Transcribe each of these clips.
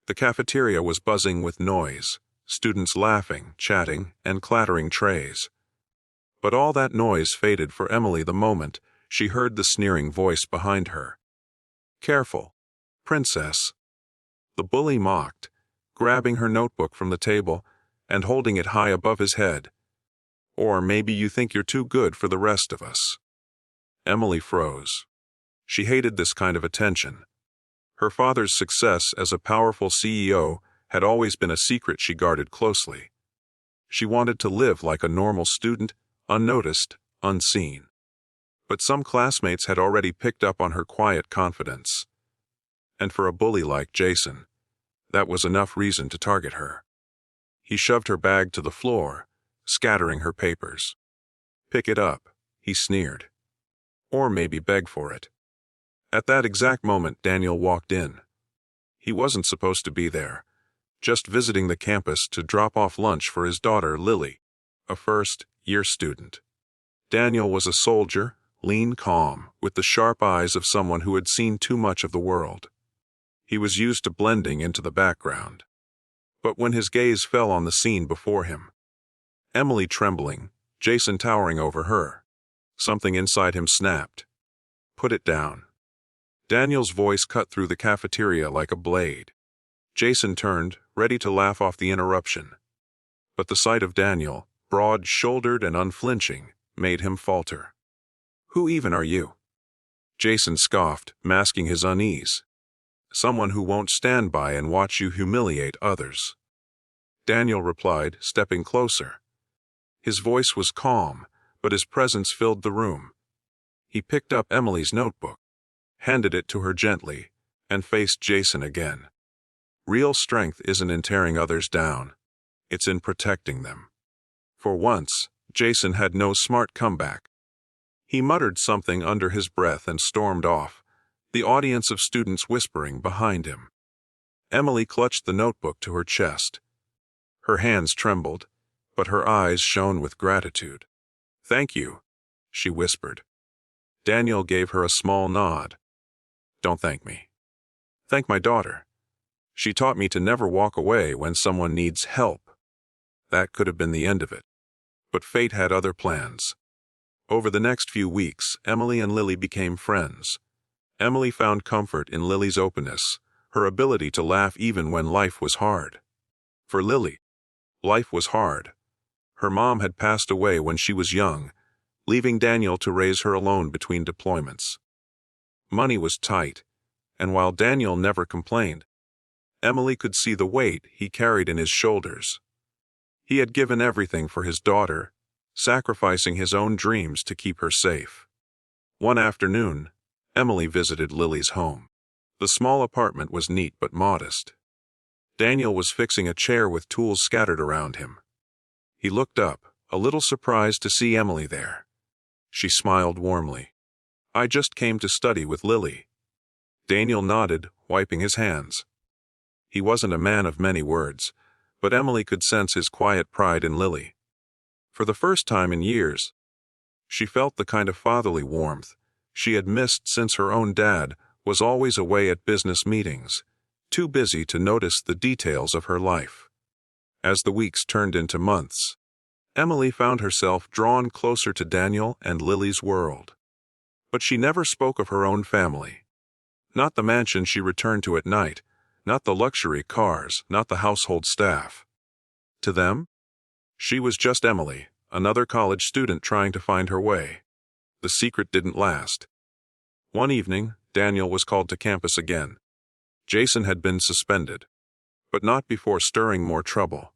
The cafeteria was buzzing with noise, students laughing, chatting, and clattering trays. But all that noise faded for Emily the moment she heard the sneering voice behind her. "Careful, princess," the bully mocked, grabbing her notebook from the table and holding it high above his head. "Or maybe you think you're too good for the rest of us." Emily froze. She hated this kind of attention. Her father's success as a powerful CEO had always been a secret she guarded closely. She wanted to live like a normal student, unnoticed, unseen. But some classmates had already picked up on her quiet confidence. And for a bully like Jason, that was enough reason to target her. He shoved her bag to the floor, scattering her papers. "Pick it up," he sneered. "Or maybe beg for it." At that exact moment, Daniel walked in. He wasn't supposed to be there, just visiting the campus to drop off lunch for his daughter, Lily, a first-year student. Daniel was a soldier, lean, calm, with the sharp eyes of someone who had seen too much of the world. He was used to blending into the background. But when his gaze fell on the scene before him, Emily trembling, Jason towering over her, something inside him snapped. "Put it down." Daniel's voice cut through the cafeteria like a blade. Jason turned, ready to laugh off the interruption. But the sight of Daniel, broad-shouldered and unflinching, made him falter. "Who even are you?" Jason scoffed, masking his unease. "Someone who won't stand by and watch you humiliate others." Daniel replied, stepping closer. His voice was calm, but his presence filled the room. He picked up Emily's notebook, handed it to her gently, and faced Jason again. Real strength isn't in tearing others down. It's in protecting them. For once, Jason had no smart comeback. He muttered something under his breath and stormed off, the audience of students whispering behind him. Emily clutched the notebook to her chest. Her hands trembled, but her eyes shone with gratitude. "Thank you," she whispered. Daniel gave her a small nod. "Don't thank me. Thank my daughter. She taught me to never walk away when someone needs help." That could have been the end of it. But fate had other plans. Over the next few weeks, Emily and Lily became friends. Emily found comfort in Lily's openness, her ability to laugh even when life was hard. For Lily, life was hard. Her mom had passed away when she was young, leaving Daniel to raise her alone between deployments. Money was tight, and while Daniel never complained, Emily could see the weight he carried in his shoulders. He had given everything for his daughter, sacrificing his own dreams to keep her safe. One afternoon, Emily visited Lily's home. The small apartment was neat but modest. Daniel was fixing a chair with tools scattered around him. He looked up, a little surprised to see Emily there. She smiled warmly. "I just came to study with Lily." Daniel nodded, wiping his hands. He wasn't a man of many words, but Emily could sense his quiet pride in Lily. For the first time in years, she felt the kind of fatherly warmth she had missed since her own dad was always away at business meetings, too busy to notice the details of her life. As the weeks turned into months, Emily found herself drawn closer to Daniel and Lily's world. But she never spoke of her own family. Not the mansion she returned to at night, not the luxury cars, not the household staff. To them, she was just Emily, another college student trying to find her way. The secret didn't last. One evening, Daniel was called to campus again. Jason had been suspended, but not before stirring more trouble.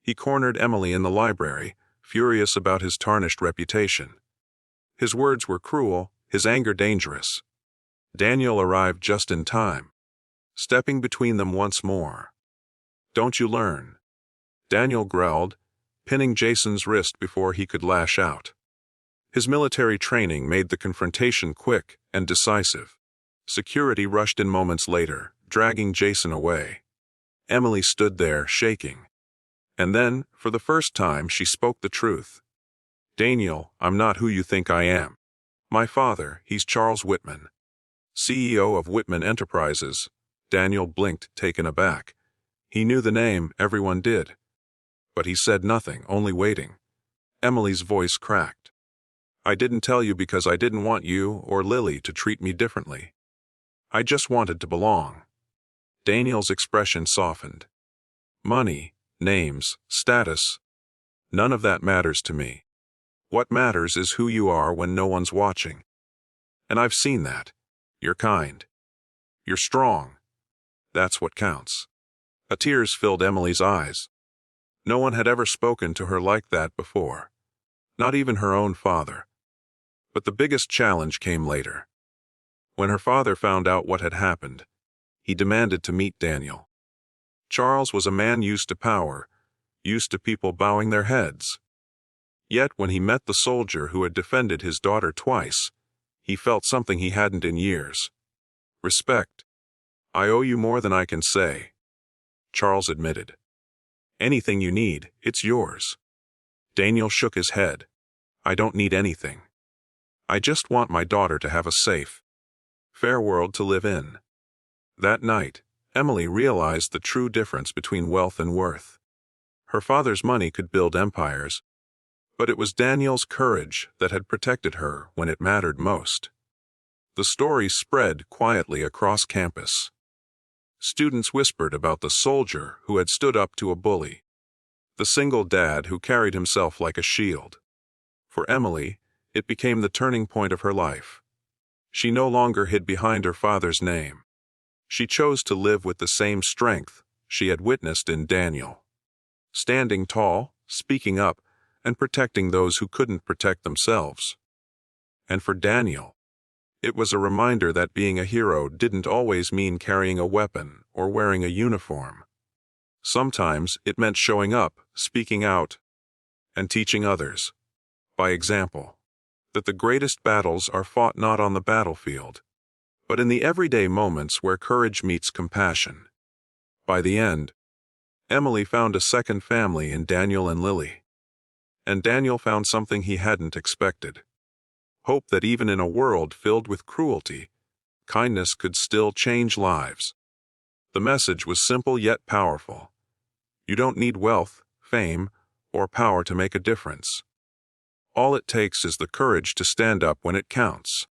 He cornered Emily in the library, furious about his tarnished reputation. His words were cruel, his anger dangerous. Daniel arrived just in time, stepping between them once more. "Don't you learn?" Daniel growled, pinning Jason's wrist before he could lash out. His military training made the confrontation quick and decisive. Security rushed in moments later, dragging Jason away. Emily stood there, shaking. And then, for the first time, she spoke the truth. "Daniel, I'm not who you think I am. My father, he's Charles Whitman, CEO of Whitman Enterprises." Daniel blinked, taken aback. He knew the name, everyone did. But he said nothing, only waiting. Emily's voice cracked. I didn't tell you because I didn't want you or Lily to treat me differently. I just wanted to belong. Daniel's expression softened. Money, names, status, none of that matters to me. What matters is who you are when no one's watching. And I've seen that. You're kind. You're strong. That's what counts. Tears filled Emily's eyes. No one had ever spoken to her like that before. Not even her own father. But the biggest challenge came later. When her father found out what had happened, he demanded to meet Daniel. Charles was a man used to power, used to people bowing their heads. Yet when he met the soldier who had defended his daughter twice, he felt something he hadn't in years. Respect. I owe you more than I can say, Charles admitted. Anything you need, it's yours. Daniel shook his head. I don't need anything. I just want my daughter to have a safe, fair world to live in. That night, Emily realized the true difference between wealth and worth. Her father's money could build empires, but it was Daniel's courage that had protected her when it mattered most. The story spread quietly across campus. Students whispered about the soldier who had stood up to a bully, the single dad who carried himself like a shield. For Emily, it became the turning point of her life. She no longer hid behind her father's name. She chose to live with the same strength she had witnessed in Daniel. Standing tall, speaking up, and protecting those who couldn't protect themselves. And for Daniel, it was a reminder that being a hero didn't always mean carrying a weapon or wearing a uniform. Sometimes it meant showing up, speaking out, and teaching others, by example, that the greatest battles are fought not on the battlefield, but in the everyday moments where courage meets compassion. By the end, Emily found a second family in Daniel and Lily. And Daniel found something he hadn't expected. Hope that even in a world filled with cruelty, kindness could still change lives. The message was simple yet powerful. You don't need wealth, fame, or power to make a difference. All it takes is the courage to stand up when it counts.